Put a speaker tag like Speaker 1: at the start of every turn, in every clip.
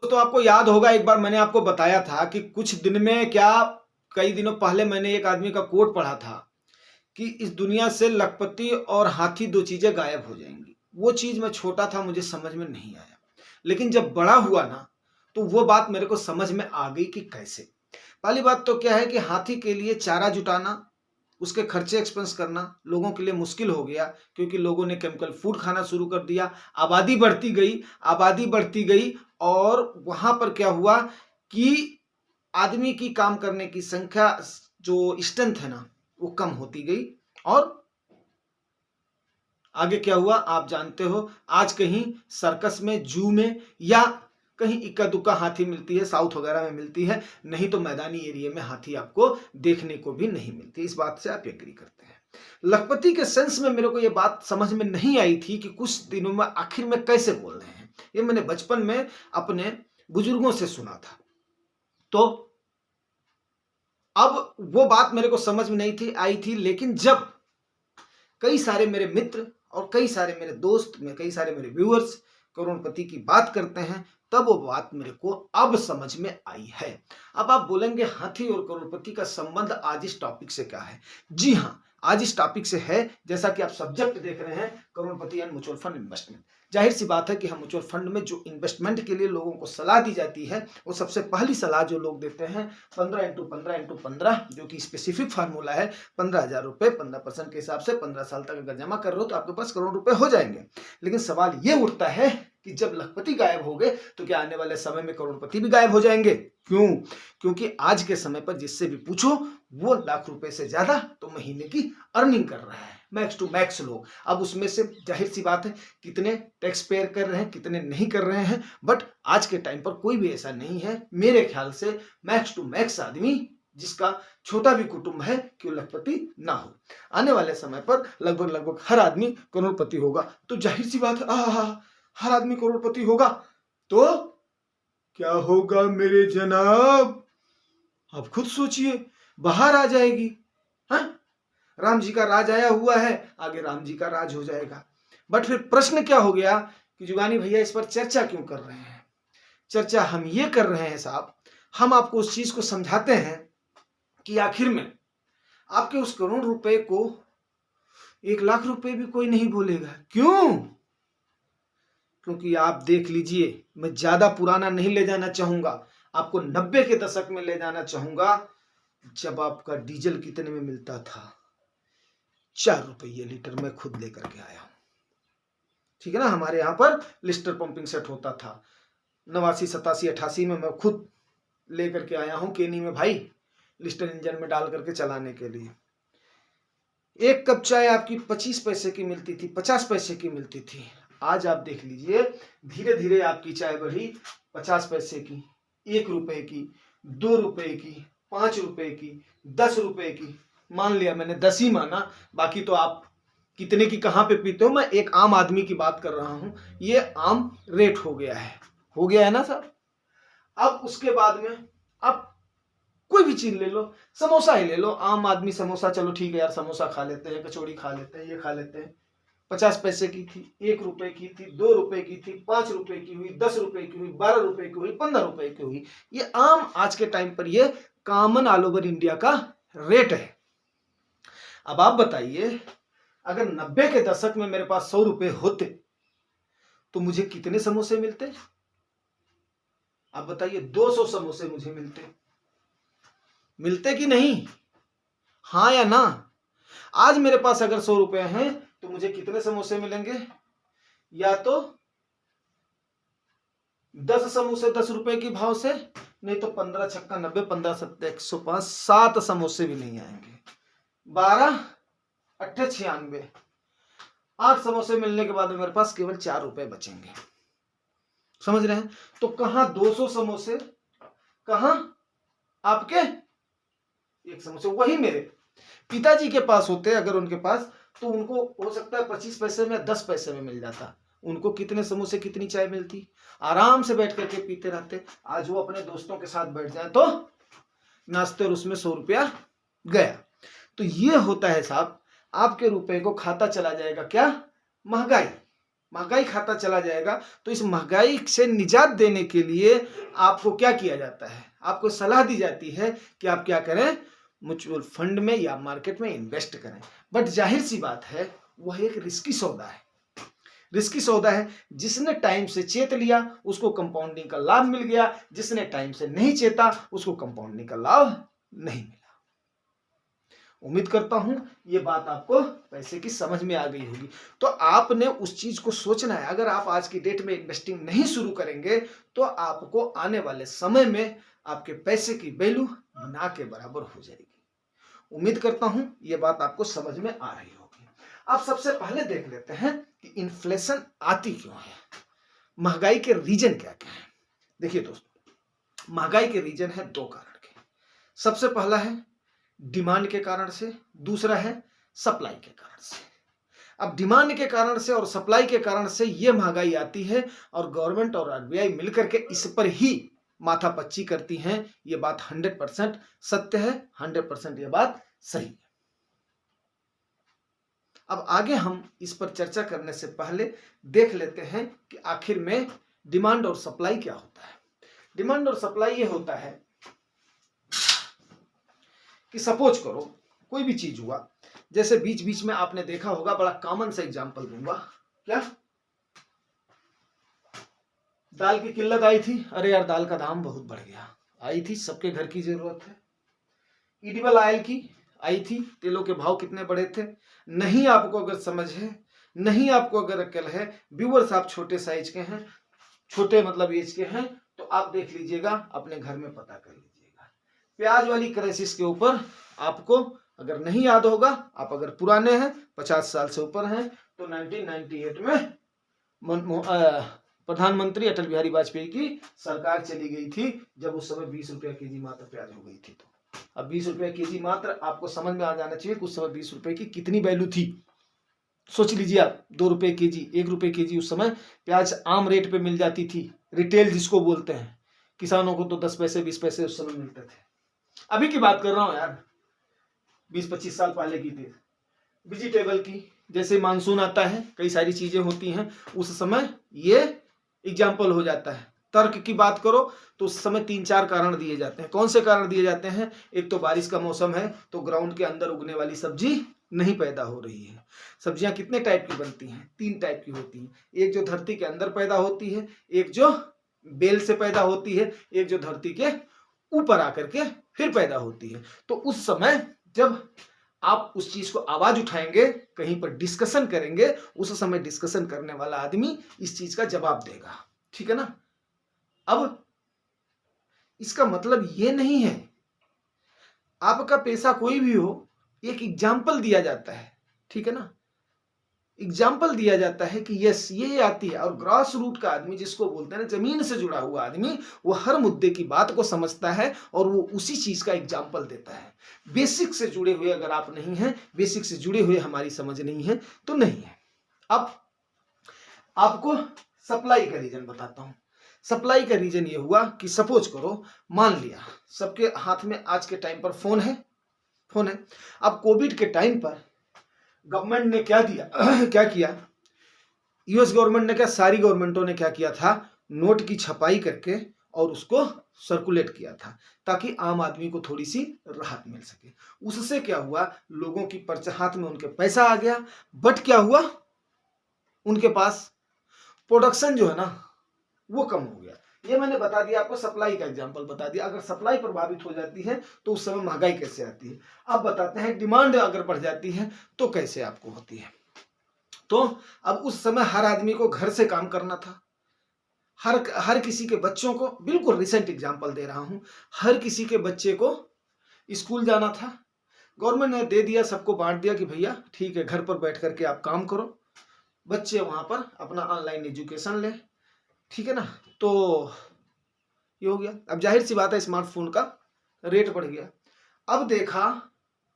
Speaker 1: दोस्तों आपको याद होगा एक बार मैंने आपको बताया था कि कुछ दिन में क्या कई दिनों पहले मैंने एक आदमी का कोट पढ़ा था कि इस दुनिया से लखपति और हाथी दो चीजें गायब हो जाएंगी। वो चीज मैं छोटा था, मुझे समझ में नहीं आया, लेकिन जब बड़ा हुआ ना तो वो बात मेरे को समझ में आ गई कि कैसे। पहली बात तो क्या है कि हाथी के लिए चारा जुटाना, उसके खर्चे एक्सपेंस करना लोगों के लिए मुश्किल हो गया, क्योंकि लोगों ने केमिकल फूड खाना शुरू कर दिया। आबादी बढ़ती गई, आबादी बढ़ती गई, और वहां पर क्या हुआ कि आदमी की काम करने की संख्या, जो स्ट्रेंथ है ना, वो कम होती गई। और आगे क्या हुआ आप जानते हो। आज कहीं सर्कस में, जू में, या कहीं इक्का दुक्का हाथी मिलती है, साउथ वगैरह में मिलती है, नहीं तो मैदानी एरिया में हाथी आपको देखने को भी नहीं मिलती। इस बात से आप एग्री करते हैं। लखपति के सेंस में मेरे को ये बात समझ में नहीं आई थी कि कुछ दिनों में आखिर में कैसे बोल रहे हैं। ये मैंने बचपन में अपने बुजुर्गों से सुना था, तो अब वो बात मेरे को समझ में नहीं थी आई थी। लेकिन जब कई सारे मेरे मित्र और कई सारे मेरे दोस्त में कई सारे मेरे व्यूअर्स करोड़पति की बात करते हैं, तब वो बात मेरे को अब समझ में आई है। अब आप बोलेंगे हाथी और करोड़पति का संबंध आज इस टॉपिक से क्या है? जी हाँ, आज इस टॉपिक से है, जैसा कि आप सब्जेक्ट देख रहे हैं, करोड़पति एंड म्यूचुअल फंड इन्वेस्टमेंट। जाहिर सी बात है कि हम म्यूचुअल फंड में जो इन्वेस्टमेंट के लिए लोगों को सलाह दी जाती है, वो सबसे पहली सलाह जो लोग देते हैं 15x15x15, जो कि स्पेसिफिक फार्मूला है। 15,000 रुपए 15% के हिसाब से 15 साल तक अगर जमा कर रहे हो तो आपके पास करोड़ रुपए हो जाएंगे। लेकिन सवाल ये उठता है कि जब लखपति गायब हो गए तो क्या आने वाले समय में करोड़पति भी गायब हो जाएंगे? क्यों? क्योंकि आज के समय पर जिससे भी पूछो वो लाख रुपए से ज्यादा तो महीने की अर्निंग कर रहा है, मैक्स टू मैक्स लोग। अब उसमें से जाहिर सी बात है कितने टैक्स पेयर कर रहे हैं, कितने नहीं कर रहे हैं, बट आज के टाइम पर कोई भी ऐसा नहीं है मेरे ख्याल से मैक्स टू मैक्स आदमी जिसका छोटा भी कुटुंब है कि वो लखपति ना हो। आने वाले समय पर लगभग लगभग हर आदमी करोड़पति होगा। तो जाहिर सी बात है हर आदमी करोड़पति होगा तो क्या होगा मेरे जनाब? आप खुद सोचिए, बाहर आ जाएगी। हाँ, राम जी का राज आया हुआ है, आगे राम जी का राज हो जाएगा। बट फिर प्रश्न क्या हो गया कि जुगानी भैया इस पर चर्चा क्यों कर रहे हैं? चर्चा हम ये कर रहे हैं साहब, हम आपको उस चीज को समझाते हैं कि आखिर में आपके उस करोड़ रुपए को 1 लाख रुपए भी कोई नहीं बोलेगा। क्यों? क्योंकि आप देख लीजिए, मैं ज्यादा पुराना नहीं ले जाना चाहूंगा, आपको 90 के दशक में ले जाना चाहूंगा, जब आपका डीजल कितने में मिलता था? 4 रुपये लीटर में खुद लेकर के आया हूं। ठीक है ना, हमारे यहाँ पर लिस्टर पंपिंग सेट होता था 89, 87, 88 में मैं खुद लेकर के आया हूं केनी में भाई, लिस्टर इंजन में डाल करके चलाने के लिए। एक कप चाय आपकी 25 पैसे की मिलती थी, 50 पैसे की मिलती थी। आज आप देख लीजिए धीरे धीरे आपकी चाय बढ़ी 50 पैसे की, 1 रुपए की, 2 रुपए की, 5 रुपए की, 10 रुपए की। मान लिया मैंने 10 ही माना, बाकी तो आप कितने की कहां पे पीते हो, मैं एक आम आदमी की बात कर रहा हूं। ये आम रेट हो गया है ना सर। अब उसके बाद में अब कोई भी चीज ले लो, समोसा ही ले लो, आम आदमी समोसा, चलो ठीक है यार समोसा खा लेते हैं, कचौड़ी खा लेते हैं, ये खा लेते हैं। 50 पैसे की थी, 1 रुपए की थी, 2 रुपए की थी, 5 रुपए की हुई, 10 रुपए की हुई, 12 रुपए की हुई, 15 रुपए की हुई। ये आम आज के टाइम पर ये कॉमन ऑल ओवर इंडिया का रेट है। अब आप बताइए, अगर 90 के दशक में मेरे पास 100 रुपए होते तो मुझे कितने समोसे मिलते? आप बताइए, 200 समोसे मुझे मिलते कि नहीं? हाँ या ना? आज मेरे पास अगर 100 रुपए हैं तो मुझे कितने समोसे मिलेंगे? या तो 10 समोसे 10 रुपए के भाव से, नहीं तो 15 छक्का 90, 15 सत्ते 105, 7 समोसे भी नहीं आएंगे। 12 8 96, 8 समोसे मिलने के बाद मेरे पास केवल 4 रुपए बचेंगे। समझ रहे हैं? तो कहां 200 समोसे, कहां आपके 1 समोसे। वही मेरे पिताजी के पास होते अगर उनके पास, तो उनको हो सकता है 25 पैसे में 10 पैसे में मिल जाता। उनको कितने समोसे कितनी चाय मिलती, आराम से बैठ करके पीते रहते। आज वो अपने दोस्तों के साथ बैठ जाए तो नाश्ते और उसमें 100 रुपया गया। तो ये होता है साहब, आपके रुपए को खाता चला जाएगा क्या? महंगाई। महंगाई खाता चला जाएगा। तो इस महंगाई से निजात देने के लिए आपको क्या किया जाता है, आपको सलाह दी जाती है कि आप क्या करें, म्यूचुअल फंड में या मार्केट में इन्वेस्ट करें। बट जाहिर सी बात है वह एक रिस्की सौदा है, रिस्की सौदा है। जिसने टाइम से चेत लिया उसको कंपाउंडिंग का लाभ मिल गया, जिसने टाइम से नहीं चेता उसको कंपाउंडिंग का लाभ नहीं मिला। उम्मीद करता हूं ये बात आपको पैसे की समझ में आ गई होगी। तो आपने उस चीज को सोचना है। अगर आप आज की डेट में इन्वेस्टिंग नहीं शुरू करेंगे तो आपको आने वाले समय में आपके पैसे की वैल्यू ना के बराबर हो जाएगी। उम्मीद करता हूं ये बात आपको समझ में आ रही होगी। आप सबसे पहले देख लेते हैं कि इन्फ्लेशन आती क्यों है, महंगाई के रीजन क्या क्या है। देखिए दोस्तों, महंगाई के रीजन है दो कारण के। सबसे पहला है डिमांड के कारण से, दूसरा है सप्लाई के कारण से। अब डिमांड के कारण से और सप्लाई के कारण से ये महंगाई आती है और गवर्नमेंट और आरबीआई मिलकर के इस पर ही माथापच्ची करती हैं। ये बात 100% सत्य है, 100% ये बात सही है। अब आगे हम इस पर चर्चा करने से पहले देख लेते हैं कि आखिर में डिमांड और सप्लाई क्या होता है। डिमांड और सप्लाई ये होता है कि सपोज करो कोई भी चीज हुआ, जैसे बीच बीच में आपने देखा होगा, बड़ा कॉमन सा एग्जांपल दूंगा, क्या दाल की किल्लत आई थी, अरे यार दाल का दाम बहुत बढ़ गया, आई थी, सबके घर की जरूरत है। एडिबल ऑयल की आई थी, तेलों के भाव कितने बढ़े थे। नहीं आपको अगर समझ है, नहीं आपको अगर अकल है, व्यूअर्स आप छोटे साइज के हैं, छोटे मतलब एज के हैं, तो आप देख लीजिएगा, अपने घर में पता कर लीजिएगा। प्याज वाली क्राइसिस के ऊपर आपको अगर नहीं याद होगा, आप अगर पुराने हैं 50 साल से ऊपर हैं, तो 1998 में प्रधानमंत्री अटल बिहारी वाजपेयी की सरकार चली गई थी, जब उस समय 20 रुपया केजी मात्र प्याज हो गई थी। तो अब 20 रुपया केजी मात्र, आपको समझ में आ जाना चाहिए कुछ समय 20 रुपए की कितनी वैल्यू थी। सोच लीजिए आप, 2 रुपए केजी, 1 रुपए केजी उस समय प्याज आम रेट पे मिल जाती थी, रिटेल जिसको बोलते हैं। किसानों को तो 10 पैसे 20 पैसे उस समय मिलते थे। अभी की बात कर रहा हूं यार, 20-25 साल पहले की थी। वेजिटेबल की, जैसे मानसून आता है, कई सारी चीजें होती हैं, उस समय ये एग्जाम्पल हो जाता है। तर्क की बात करो तो उस समय 3-4 कारण दिए जाते हैं। कौन से कारण दिए जाते हैं? एक तो बारिश का मौसम है, तो ग्राउंड के अंदर उगने वाली सब्जी नहीं पैदा हो रही है। सब्जियां कितने टाइप की बनती हैं? 3 टाइप की होती हैं। एक जो धरती के अंदर पैदा होती है, एक जो बेल से पैदा होती है, एक जो धरती के ऊपर आकर के फिर पैदा होती है। तो उस समय जब आप उस चीज को आवाज उठाएंगे, कहीं पर डिस्कशन करेंगे, उस समय डिस्कशन करने वाला आदमी इस चीज का जवाब देगा, ठीक है ना। अब इसका मतलब ये नहीं है, आपका पेशा कोई भी हो, एक एग्जाम्पल दिया जाता है, ठीक है ना, एग्जाम्पल दिया जाता है कि यस ये आती है। और ग्रास रूट का आदमी, जिसको बोलते हैं ना, जमीन से जुड़ा हुआ आदमी, वो हर मुद्दे की बात को समझता है और वो उसी चीज का एग्जाम्पल देता है। बेसिक से जुड़े हुए अगर आप नहीं हैं, बेसिक से जुड़े हुए हमारी समझ नहीं है तो नहीं है। अब आपको सप्लाई का रीजन बताता हूं। सप्लाई का रीजन ये हुआ कि सपोज करो, मान लिया सबके हाथ में आज के टाइम पर फोन है, फोन है। अब कोविड के टाइम पर गवर्नमेंट ने क्या दिया क्या किया, यूएस गवर्नमेंट ने क्या, सारी गवर्नमेंटों ने क्या किया था, नोट की छपाई करके और उसको सर्कुलेट किया था, ताकि आम आदमी को थोड़ी सी राहत मिल सके। उससे क्या हुआ, लोगों की पर्चे हाथ में उनके पैसा आ गया, बट क्या हुआ, उनके पास प्रोडक्शन जो है ना वो कम हो गया। ये मैंने बता दिया आपको, सप्लाई का एग्जांपल बता दिया। अगर सप्लाई प्रभावित हो जाती है तो उस समय महंगाई कैसे आती है। अब बताते हैं डिमांड अगर बढ़ जाती है तो कैसे आपको होती है। तो अब उस समय हर आदमी को घर से काम करना था, हर किसी के बच्चों को, बिल्कुल रिसेंट एग्जांपल दे रहा हूं, हर किसी के बच्चे को स्कूल जाना था। गवर्नमेंट ने दे दिया, सबको बांट दिया कि भैया ठीक है, घर पर बैठ करके आप काम करो, बच्चे वहां पर अपना ऑनलाइन एजुकेशन ले, ठीक है ना। तो ये हो गया। अब जाहिर सी बात है, स्मार्टफोन का रेट बढ़ गया। अब देखा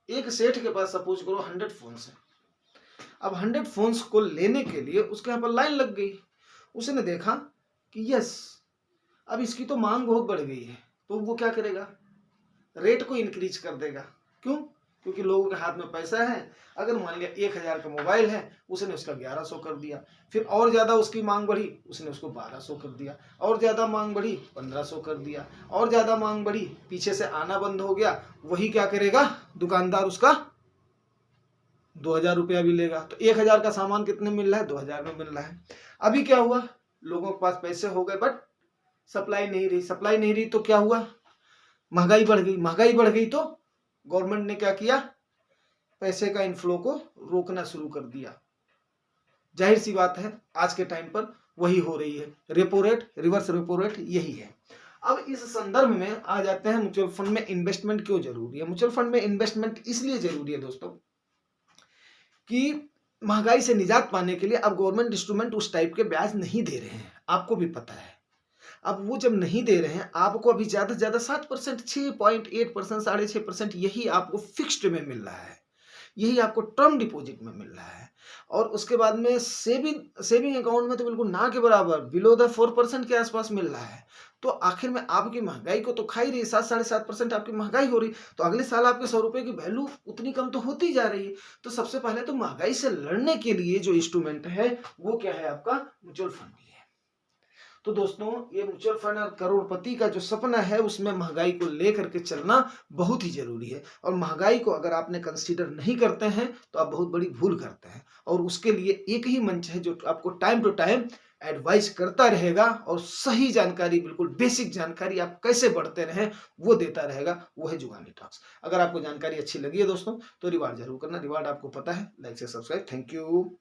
Speaker 1: एक सेठ के पास सपोज करो 100 फोन्स है। अब 100 फोन्स को लेने के लिए उसके यहाँ पर लाइन लग गई। उसने देखा कि यस अब इसकी तो मांग बहुत बढ़ गई है, तो वो क्या करेगा, रेट को इंक्रीज कर देगा। क्यों? क्योंकि लोगों के हाथ में पैसा है। अगर मान लिया 1000 का मोबाइल है, उसने उसका 1100 कर दिया, फिर और ज़्यादा उसकी मांग बढ़ी, उसने उसको 1200 कर दिया, और ज़्यादा मांग बढ़ी 1500 कर दिया, और ज़्यादा मांग बढ़ी, पीछे से आना बंद हो गया, वही क्या करेगा, दुकानदार उसका 2000 रुपया भी लेगा। तो 1000 का सामान कितने मिल रहा है, 2000 में मिल रहा है। अभी क्या हुआ, लोगों के पास पैसे हो गए बट सप्लाई नहीं रही, सप्लाई नहीं रही तो क्या हुआ, महंगाई बढ़ गई, महंगाई बढ़ गई तो गवर्नमेंट ने क्या किया, पैसे का इनफ्लो को रोकना शुरू कर दिया। जाहिर सी बात है आज के टाइम पर वही हो रही है, repo rate, reverse repo rate यही है। अब इस संदर्भ में आ जाते हैं म्यूचुअल फंड में इन्वेस्टमेंट क्यों जरूरी है। म्यूचुअल फंड में इन्वेस्टमेंट इसलिए जरूरी है दोस्तों कि महंगाई से निजात पाने के लिए अब गवर्नमेंट इंस्ट्रूमेंट उस टाइप के ब्याज नहीं दे रहे हैं, आपको भी पता है। अब वो जब नहीं दे रहे हैं आपको, अभी ज्यादा से ज्यादा 7%, 6.8%, 6.5% यही आपको फिक्स्ड में मिल रहा है, यही आपको टर्म डिपॉजिट में मिल रहा है। और उसके बाद में सेविंग अकाउंट में तो बिल्कुल ना के बराबर बिलो द 4% के आसपास मिल रहा है। तो आखिर में आपकी महंगाई को तो खा ही रही, 7-7.5% आपकी महंगाई हो रही, तो अगले साल आपके 100 रुपए की वैल्यू उतनी कम तो होती जा रही है। तो सबसे पहले तो महंगाई से लड़ने के लिए जो इंस्ट्रूमेंट है वो क्या है, आपका म्यूचुअल फंड ही है। तो दोस्तों ये म्यूचुअल फंड और करोड़पति का जो सपना है उसमें महंगाई को लेकर के चलना बहुत ही जरूरी है। और महंगाई को अगर आपने कंसीडर नहीं करते हैं तो आप बहुत बड़ी भूल करते हैं। और उसके लिए एक ही मंच है जो आपको टाइम टू टाइम एडवाइस करता रहेगा और सही जानकारी, बिल्कुल बेसिक जानकारी आप कैसे बढ़ते रहें वो देता रहेगा, वो है जुगानी टॉक्स। अगर आपको जानकारी अच्छी लगी है दोस्तों तो रिवार्ड जरूर करना, रिवार्ड आपको पता है, लाइक से सब्सक्राइब। Thank you.